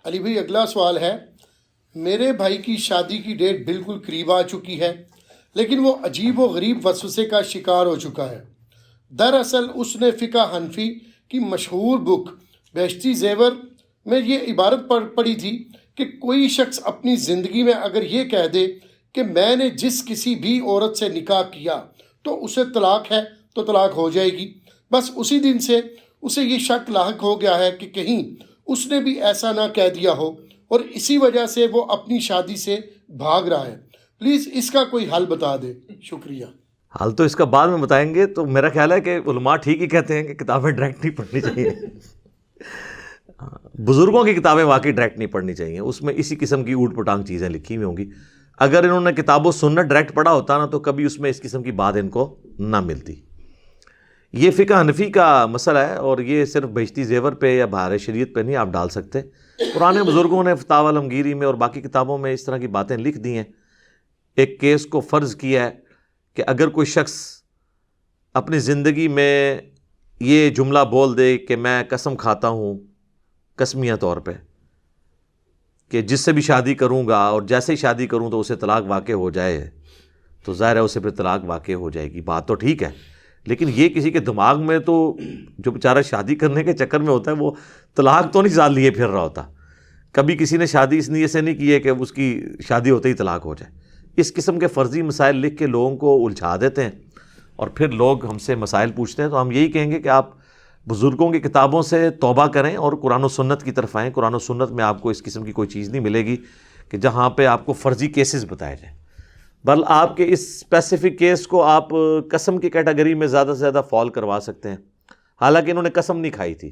علی بھائی اگلا سوال ہے، میرے بھائی کی شادی کی ڈیٹ بالکل قریب آ چکی ہے، لیکن وہ عجیب و غریب وسوسے کا شکار ہو چکا ہے۔ دراصل اس نے فقہ حنفی کی مشہور بک بہشتی زیور میں یہ عبارت پڑھی تھی کہ کوئی شخص اپنی زندگی میں اگر یہ کہہ دے کہ میں نے جس کسی بھی عورت سے نکاح کیا تو اسے طلاق ہے تو طلاق ہو جائے گی۔ بس اسی دن سے اسے یہ شک لاحق ہو گیا ہے کہ کہیں اس نے بھی ایسا نہ کہہ دیا ہو، اور اسی وجہ سے وہ اپنی شادی سے بھاگ رہا ہے۔ پلیز اس کا کوئی حل بتا دے، شکریہ۔ حل تو اس کا بعد میں بتائیں گے۔ تو میرا خیال ہے کہ علماء ٹھیک ہی کہتے ہیں کہ کتابیں ڈائریکٹ نہیں پڑھنی چاہیے۔ بزرگوں کی کتابیں واقعی ڈائریکٹ نہیں پڑھنی چاہیے، اس میں اسی قسم کی اوٹ پٹانگ چیزیں لکھی ہوئی ہوں گی۔ اگر انہوں نے کتاب و سنت ڈائریکٹ پڑھا ہوتا نا تو کبھی اس میں اس قسم کی بات ان کو نہ ملتی۔ یہ فقہ حنفی کا مسئلہ ہے، اور یہ صرف بہشتی زیور پہ یا بہار شریعت پہ نہیں آپ ڈال سکتے۔ پرانے بزرگوں نے فتاوی علمگیری میں اور باقی کتابوں میں اس طرح کی باتیں لکھ دی ہیں۔ ایک کیس کو فرض کیا ہے کہ اگر کوئی شخص اپنی زندگی میں یہ جملہ بول دے کہ میں قسم کھاتا ہوں قسمیہ طور پہ کہ جس سے بھی شادی کروں گا اور جیسے ہی شادی کروں تو اسے طلاق واقع ہو جائے، تو ظاہر ہے اسے پھر طلاق واقع ہو جائے گی۔ بات تو ٹھیک ہے، لیکن یہ کسی کے دماغ میں تو جو بیچارہ شادی کرنے کے چکر میں ہوتا ہے وہ طلاق تو نہیں سال لیے پھر رہا ہوتا۔ کبھی کسی نے شادی اس نیت سے نہیں کی ہے کہ اس کی شادی ہوتے ہی طلاق ہو جائے۔ اس قسم کے فرضی مسائل لکھ کے لوگوں کو الجھا دیتے ہیں، اور پھر لوگ ہم سے مسائل پوچھتے ہیں۔ تو ہم یہی کہیں گے کہ آپ بزرگوں کی کتابوں سے توبہ کریں اور قرآن و سنت کی طرف آئیں۔ قرآن و سنت میں آپ کو اس قسم کی کوئی چیز نہیں ملے گی کہ جہاں پہ آپ کو فرضی کیسز بتائے جائیں، بل آپ کے اس اسپیسیفک کیس کو آپ قسم کی کیٹیگری میں زیادہ سے زیادہ فال کروا سکتے ہیں، حالانکہ انہوں نے قسم نہیں کھائی تھی۔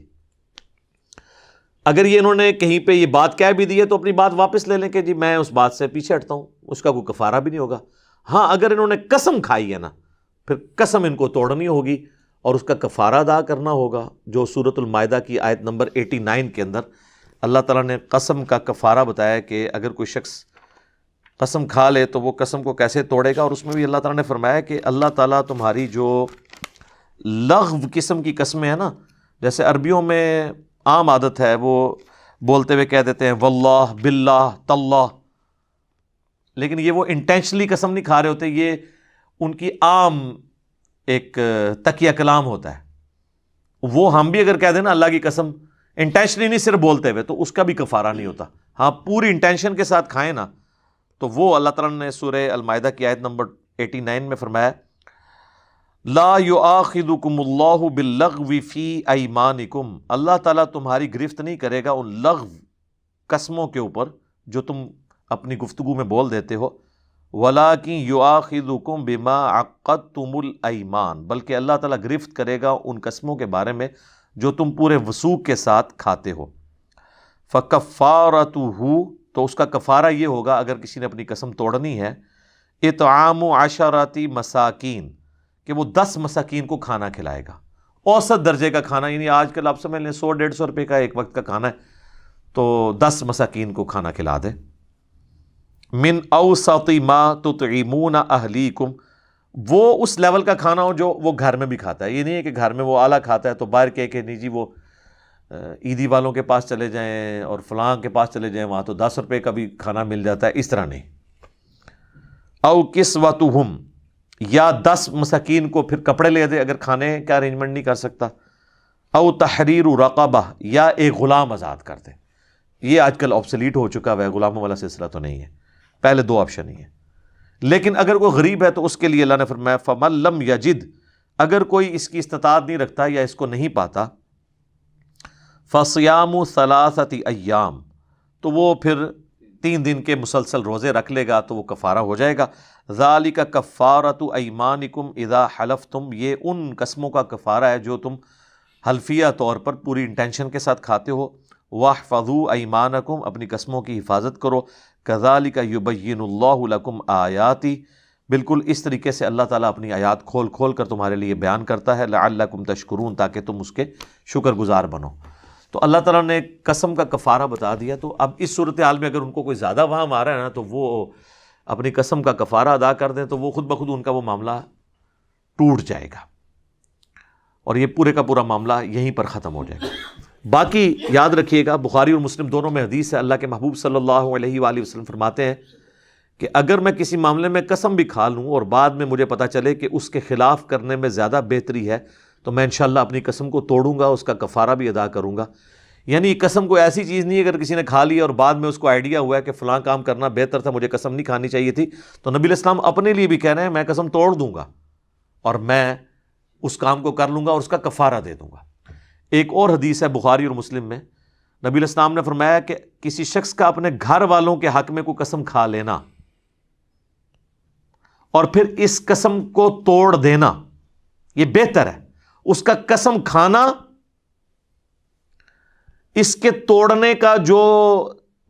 اگر یہ انہوں نے کہیں پہ یہ بات کہہ بھی دی ہے تو اپنی بات واپس لے لیں کہ جی میں اس بات سے پیچھے ہٹتا ہوں، اس کا کوئی کفارہ بھی نہیں ہوگا۔ ہاں اگر انہوں نے قسم کھائی ہے نا، پھر قسم ان کو توڑنی ہوگی اور اس کا کفارہ ادا کرنا ہوگا، جو سورۃ المائدہ کی آیت نمبر 89 کے اندر اللہ تعالیٰ نے قسم کا کفارہ بتایا کہ اگر کوئی شخص قسم کھا لے تو وہ قسم کو کیسے توڑے گا۔ اور اس میں بھی اللہ تعالیٰ نے فرمایا کہ اللہ تعالیٰ تمہاری جو لغو قسم کی قسمیں ہیں نا، جیسے عربیوں میں عام عادت ہے وہ بولتے ہوئے کہہ دیتے ہیں واللہ باللہ تاللہ، لیکن یہ وہ انٹینشنلی قسم نہیں کھا رہے ہوتے، یہ ان کی عام ایک تکیہ کلام ہوتا ہے۔ وہ ہم بھی اگر کہہ دیں نا اللہ کی قسم انٹینشنلی نہیں صرف بولتے ہوئے تو اس کا بھی کفارہ نہیں ہوتا۔ ہاں پوری انٹینشن کے ساتھ کھائیں نا تو وہ اللہ تعالیٰ نے سورہ المائدہ کی آیت نمبر 89 میں فرمایا لا یؤاخذکم اللہ باللغو فی ایمانکم، اللہ تعالیٰ تمہاری گرفت نہیں کرے گا ان لغو قسموں کے اوپر جو تم اپنی گفتگو میں بول دیتے ہو، وَلَٰكِن يُؤَاخِذُكُم بِمَا عَقَّدتُّمُ الْأَيْمَانَ، بلکہ اللہ تعالیٰ گرفت کرے گا ان قسموں کے بارے میں جو تم پورے وثوق کے ساتھ کھاتے ہو۔ فَكَفَّارَتُهُ، تو اس کا کفارہ یہ ہوگا اگر کسی نے اپنی قسم توڑنی ہے، اطعام 10 مساکین، کہ وہ 10 مساکین کو کھانا کھلائے گا، اوسط درجے کا کھانا، یعنی آج کل آپ سمجھ لیں 100-150 روپے کا ایک وقت کا کھانا ہے تو 10 مساکین کو کھانا کھلا دے۔ من اوسط ما تطعمون اہلیکم، وہ اس لیول کا کھانا ہو جو وہ گھر میں بھی کھاتا ہے۔ یہ نہیں ہے کہ گھر میں وہ اعلیٰ کھاتا ہے تو باہر کہہ کہ نہیں جی وہ عیدی والوں کے پاس چلے جائیں اور فلاں کے پاس چلے جائیں وہاں تو 10 روپے کا بھی کھانا مل جاتا ہے، اس طرح نہیں۔ او کسوتہم، یا 10 مساکین کو پھر کپڑے لے دے اگر کھانے کا ارینجمنٹ نہیں کر سکتا۔ او تحریر رقبہ، یا ایک غلام آزاد کر دے۔ یہ آج کل آبسلیٹ ہو چکا ہے، غلاموں والا سلسلہ تو نہیں ہے، پہلے 2 آپشن ہی ہیں۔ لیکن اگر کوئی غریب ہے تو اس کے لیے اللہ نے فرمایا فَمَن لَمْ يَجِدْ، اگر کوئی اس کی استطاعت نہیں رکھتا یا اس کو نہیں پاتا، فَصِيَامُ 3 ایام، تو وہ پھر 3 دن کے مسلسل روزے رکھ لے گا تو وہ کفارہ ہو جائے گا۔ ذَلِكَ كَفَّارَةُ أَيْمَانِكُمْ إِذَا حَلَفْتُمْ، یہ ان قسموں کا کفارہ ہے جو تم حلفیہ طور پر پوری انٹینشن کے ساتھ کھاتے ہو۔ وَاحْفَظُوا أَيْمَانَكُمْ، اپنی قسموں کی حفاظت کرو۔ كَذَلِكَ يُبَيِّنُ اللَّهُ لَكُمْ آيَاتِهِ، بالکل اس طریقے سے اللہ تعالیٰ اپنی آیات کھول کھول کر تمہارے لیے بیان کرتا ہے۔ لَعَلَّكُمْ تَشْكُرُونَ، تاکہ تم اس کے شکر گزار بنو۔ تو اللہ تعالیٰ نے قسم کا کفارہ بتا دیا۔ تو اب اس صورتحال میں اگر ان کو کوئی زیادہ وہم آ رہا ہے نا تو وہ اپنی قسم کا کفارہ ادا کر دیں تو وہ خود بخود ان کا وہ معاملہ ٹوٹ جائے گا اور یہ پورے کا پورا معاملہ یہیں پر ختم ہو جائے گا۔ باقی یاد رکھیے گا، بخاری اور مسلم دونوں میں حدیث ہے، اللہ کے محبوب صلی اللہ علیہ وآلہ وسلم فرماتے ہیں کہ اگر میں کسی معاملے میں قسم بھی کھا لوں اور بعد میں مجھے پتہ چلے کہ اس کے خلاف کرنے میں زیادہ بہتری ہے تو میں انشاءاللہ اپنی قسم کو توڑوں گا، اس کا کفارہ بھی ادا کروں گا۔ یعنی قسم کوئی ایسی چیز نہیں ہے اگر کسی نے کھا لی اور بعد میں اس کو آئیڈیا ہوا ہے کہ فلاں کام کرنا بہتر تھا، مجھے قسم نہیں کھانی چاہیے تھی، تو نبی علیہ السلام اپنے لیے بھی کہہ رہے ہیں میں قسم توڑ دوں گا اور میں اس کام کو کر لوں گا اور اس کا کفارہ دے دوں گا۔ ایک اور حدیث ہے بخاری اور مسلم میں، نبی علیہ السلام نے فرمایا کہ کسی شخص کا اپنے گھر والوں کے حق میں کوئی قسم کھا لینا اور پھر اس قسم کو توڑ دینا یہ بہتر ہے۔ اس کا قسم کھانا، اس کے توڑنے کا جو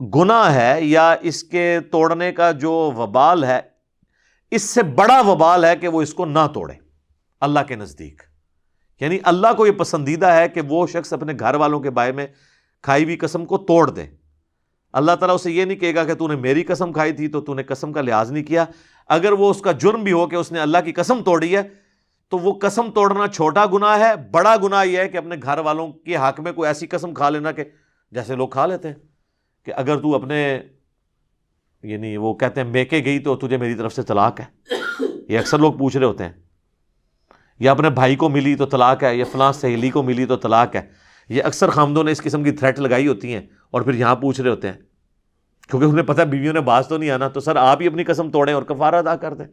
گناہ ہے یا اس کے توڑنے کا جو وبال ہے، اس سے بڑا وبال ہے کہ وہ اس کو نہ توڑے اللہ کے نزدیک۔ یعنی اللہ کو یہ پسندیدہ ہے کہ وہ شخص اپنے گھر والوں کے بارے میں کھائی ہوئی قسم کو توڑ دے۔ اللہ تعالیٰ اسے یہ نہیں کہے گا کہ تو نے میری قسم کھائی تھی تو تو نے قسم کا لحاظ نہیں کیا۔ اگر وہ اس کا جرم بھی ہو کہ اس نے اللہ کی قسم توڑی ہے تو وہ قسم توڑنا چھوٹا گناہ ہے، بڑا گناہ یہ ہے کہ اپنے گھر والوں کے حق میں کوئی ایسی قسم کھا لینا کہ جیسے لوگ کھا لیتے ہیں کہ اگر تو اپنے یعنی وہ کہتے ہیں میکے گئی تو تجھے میری طرف سے طلاق ہے، یہ اکثر لوگ پوچھ رہے ہوتے ہیں، یا اپنے بھائی کو ملی تو طلاق ہے، یا فلاں سہیلی کو ملی تو طلاق ہے۔ یہ اکثر خامدوں نے اس قسم کی تھریٹ لگائی ہوتی ہیں اور پھر یہاں پوچھ رہے ہوتے ہیں کیونکہ انہیں پتہ ہے بیویوں نے باز تو نہیں آنا، تو سر آپ ہی اپنی قسم توڑیں اور کفارہ ادا کر دیں،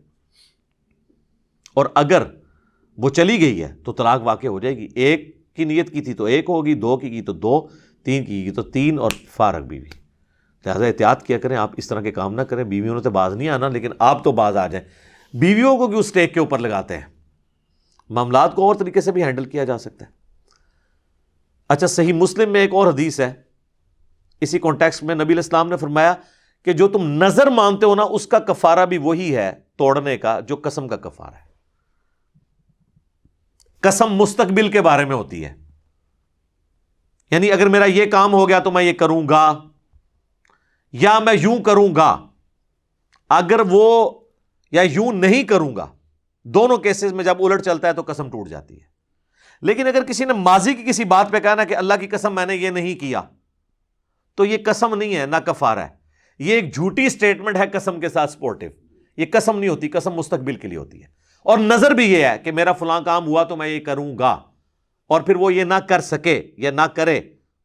اور اگر وہ چلی گئی ہے تو طلاق واقع ہو جائے گی۔ ایک کی نیت کی تھی تو ایک ہوگی، دو کی تو دو، تین کی تو تین، اور فارغ بیوی۔ لہٰذا احتیاط کیا کریں، آپ اس طرح کے کام نہ کریں۔ بیویوں نے تو باز نہیں آنا لیکن آپ تو باز آ جائیں۔ بیویوں کو کیوں اسٹیک کے اوپر لگاتے ہیں؟ معاملات کو اور طریقے سے بھی ہینڈل کیا جا سکتا ہے۔ اچھا، صحیح مسلم میں ایک اور حدیث ہے اسی کانٹیکسٹ میں، نبی علیہ السلام نے فرمایا کہ جو تم نظر مانتے ہو نا اس کا کفارہ بھی وہی ہے توڑنے کا جو قسم کا کفارہ ہے۔ قسم مستقبل کے بارے میں ہوتی ہے، یعنی اگر میرا یہ کام ہو گیا تو میں یہ کروں گا یا میں یوں کروں گا، اگر وہ یا یوں نہیں کروں گا، دونوں کیسز میں جب الٹ چلتا ہے تو قسم ٹوٹ جاتی ہے۔ لیکن اگر کسی نے ماضی کی کسی بات پہ کہا نا کہ اللہ کی قسم میں نے یہ نہیں کیا، تو یہ قسم نہیں ہے، نہ کفارہ ہے، یہ ایک جھوٹی سٹیٹمنٹ ہے قسم کے ساتھ سپورٹیو۔ یہ قسم نہیں ہوتی، قسم مستقبل کے لیے ہوتی ہے۔ اور نظر بھی یہ ہے کہ میرا فلاں کام ہوا تو میں یہ کروں گا، اور پھر وہ یہ نہ کر سکے یا نہ کرے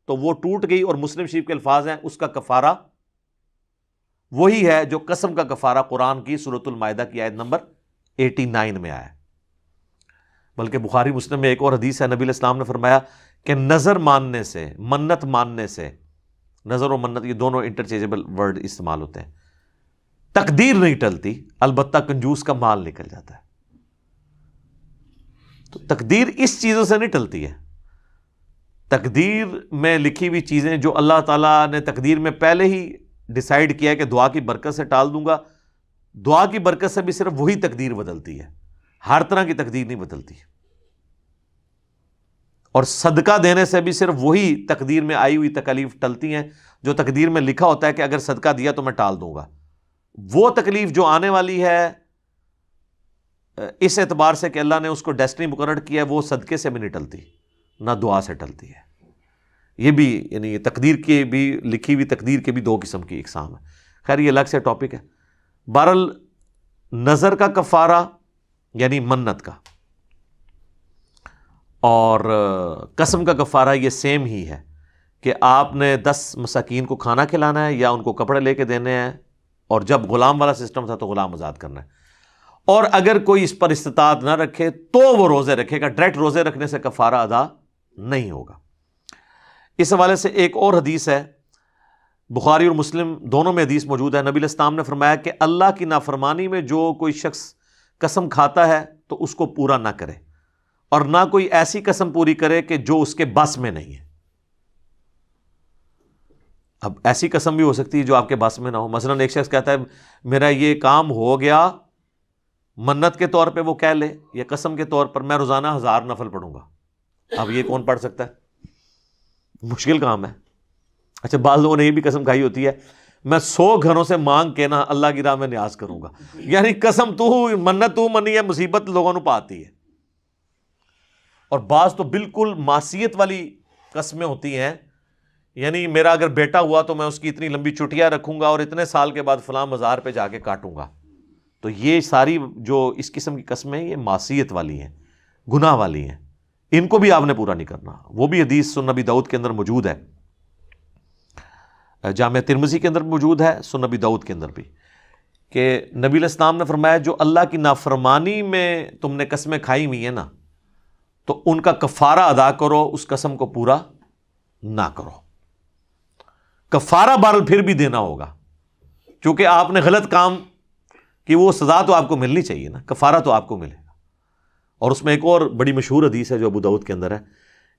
تو وہ ٹوٹ گئی، اور مسلم شریف کے الفاظ ہیں اس کا کفارہ وہی ہے جو قسم کا کفارہ قرآن کی سورۃ المائدہ کی آیت نمبر 89 میں آیا ہے۔ بلکہ بخاری مسلم میں ایک اور حدیث ہے، نبی علیہ السلام نے فرمایا کہ نظر ماننے سے، منت ماننے سے، نظر و منت یہ دونوں انٹرچینجبل ورڈ استعمال ہوتے ہیں، تقدیر نہیں ٹلتی، البتہ کنجوس کا مال نکل جاتا ہے۔ تو تقدیر اس چیزوں سے نہیں ٹلتی ہے۔ تقدیر میں لکھی ہوئی چیزیں جو اللہ تعالیٰ نے تقدیر میں پہلے ہی ڈیسائیڈ کیا ہے کہ دعا کی برکت سے ٹال دوں گا، دعا کی برکت سے بھی صرف وہی تقدیر بدلتی ہے، ہر طرح کی تقدیر نہیں بدلتی۔ اور صدقہ دینے سے بھی صرف وہی تقدیر میں آئی ہوئی تکلیف ٹلتی ہیں جو تقدیر میں لکھا ہوتا ہے کہ اگر صدقہ دیا تو میں ٹال دوں گا۔ وہ تکلیف جو آنے والی ہے اس اعتبار سے کہ اللہ نے اس کو ڈیسٹنی مقرر کیا ہے، وہ صدقے سے بھی نہیں ٹلتی، نہ دعا سے ٹلتی ہے۔ یہ بھی یعنی تقدیر کی بھی لکھی ہوئی تقدیر کے بھی دو قسم کی اقسام ہے۔ خیر یہ الگ سے ٹاپک ہے۔ بہرحال نظر کا کفارہ یعنی منت کا اور قسم کا کفارہ یہ سیم ہی ہے کہ آپ نے 10 مساکین کو کھانا کھلانا ہے یا ان کو کپڑے لے کے دینے ہیں، اور جب غلام والا سسٹم تھا تو غلام آزاد کرنا ہے، اور اگر کوئی اس پر استطاعت نہ رکھے تو وہ روزے رکھے گا، ڈائریکٹ روزے رکھنے سے کفارہ ادا نہیں ہوگا۔ اس حوالے سے ایک اور حدیث ہے، بخاری اور مسلم دونوں میں حدیث موجود ہے، نبی علیہ السلام نے فرمایا کہ اللہ کی نافرمانی میں جو کوئی شخص قسم کھاتا ہے تو اس کو پورا نہ کرے، اور نہ کوئی ایسی قسم پوری کرے کہ جو اس کے بس میں نہیں ہے۔ اب ایسی قسم بھی ہو سکتی ہے جو آپ کے بس میں نہ ہو، مثلا ایک شخص کہتا ہے میرا یہ کام ہو گیا، منت کے طور پہ وہ کہہ لے یا قسم کے طور پر میں روزانہ 1000 نفل پڑھوں گا۔ اب یہ کون پڑھ سکتا ہے؟ مشکل کام ہے۔ اچھا، بعض لوگوں نے یہ بھی قسم کھائی ہوتی ہے میں 100 گھروں سے مانگ کے نا اللہ کی راہ میں نیاز کروں گا، یعنی قسم تو منت تو منی ہے، مصیبت لوگوں نے پاتی ہے۔ اور بعض تو بالکل معصیت والی قسمیں ہوتی ہیں، یعنی میرا اگر بیٹا ہوا تو میں اس کی اتنی لمبی چٹیاں رکھوں گا اور اتنے سال کے بعد فلاں مزار پہ جا کے کاٹوں گا، تو یہ ساری جو اس قسم کی قسمیں یہ معصیت والی ہیں، گناہ والی ہیں، ان کو بھی آپ نے پورا نہیں کرنا۔ وہ بھی حدیث سنن نبی داؤد کے اندر موجود ہے، جامع ترمذی کے اندر موجود ہے، سنن نبی داؤد کے اندر بھی، کہ نبی علیہ السلام نے فرمایا جو اللہ کی نافرمانی میں تم نے قسمیں کھائی ہوئی ہیں نا، تو ان کا کفارہ ادا کرو، اس قسم کو پورا نہ کرو۔ کفارہ بہرحال پھر بھی دینا ہوگا، کیونکہ آپ نے غلط کام کی، وہ سزا تو آپ کو ملنی چاہیے نا، کفارہ تو آپ کو ملے گا۔ اور اس میں ایک اور بڑی مشہور حدیث ہے جو ابو داؤد کے اندر ہے،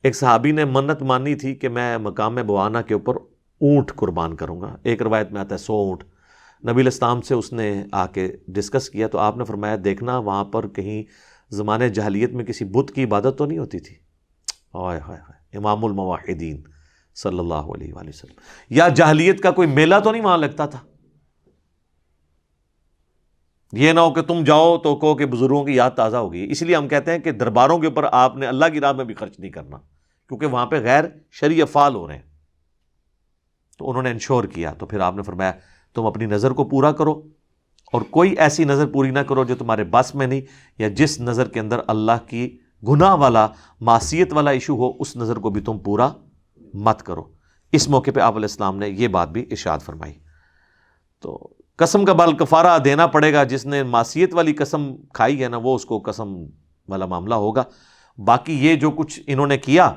ایک صحابی نے منت مانی تھی کہ میں مقام بوانا کے اوپر اونٹ قربان کروں گا، ایک روایت میں آتا ہے 100 اونٹ۔ نبی علیہ السلام سے اس نے آ کے ڈسکس کیا تو آپ نے فرمایا دیکھنا وہاں پر کہیں زمانے جاہلیت میں کسی بت کی عبادت تو نہیں ہوتی تھی۔ ہائے ہائے ہائے، امام الموحدین صلی اللہ علیہ وآلہ وسلم، یا جاہلیت کا کوئی میلہ تو نہیں وہاں لگتا تھا؟ یہ نہ ہو کہ تم جاؤ تو کہو کہ بزرگوں کی یاد تازہ ہو گئی۔ اس لیے ہم کہتے ہیں کہ درباروں کے اوپر آپ نے اللہ کی راہ میں بھی خرچ نہیں کرنا، کیونکہ وہاں پہ غیر شرعی افعال ہو رہے ہیں۔ تو انہوں نے انشور کیا، تو پھر آپ نے فرمایا تم اپنی نظر کو پورا کرو، اور کوئی ایسی نظر پوری نہ کرو جو تمہارے بس میں نہیں، یا جس نظر کے اندر اللہ کی گناہ والا معصیت والا ایشو ہو، اس نظر کو بھی تم پورا مت کرو۔ اس موقع پہ آپ علیہ السلام نے یہ بات بھی ارشاد فرمائی۔ تو قسم کا بال کفارہ دینا پڑے گا، جس نے معصیت والی قسم کھائی ہے نا، وہ اس کو قسم والا معاملہ ہوگا۔ باقی یہ جو کچھ انہوں نے کیا،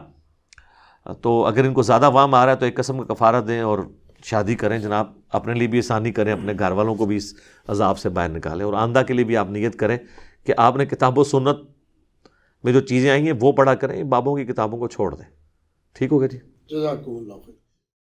تو اگر ان کو زیادہ وام آ رہا ہے تو ایک قسم کا کفارہ دیں اور شادی کریں جناب، اپنے لیے بھی آسانی کریں، اپنے گھر والوں کو بھی اس عذاب سے باہر نکالیں، اور آندہ کے لیے بھی آپ نیت کریں کہ آپ نے کتاب و سنت میں جو چیزیں آئی ہیں وہ پڑھا کریں، بابوں کی کتابوں کو چھوڑ دیں۔ ٹھیک ہوگا جی؟ جزاکم اللہ خیر۔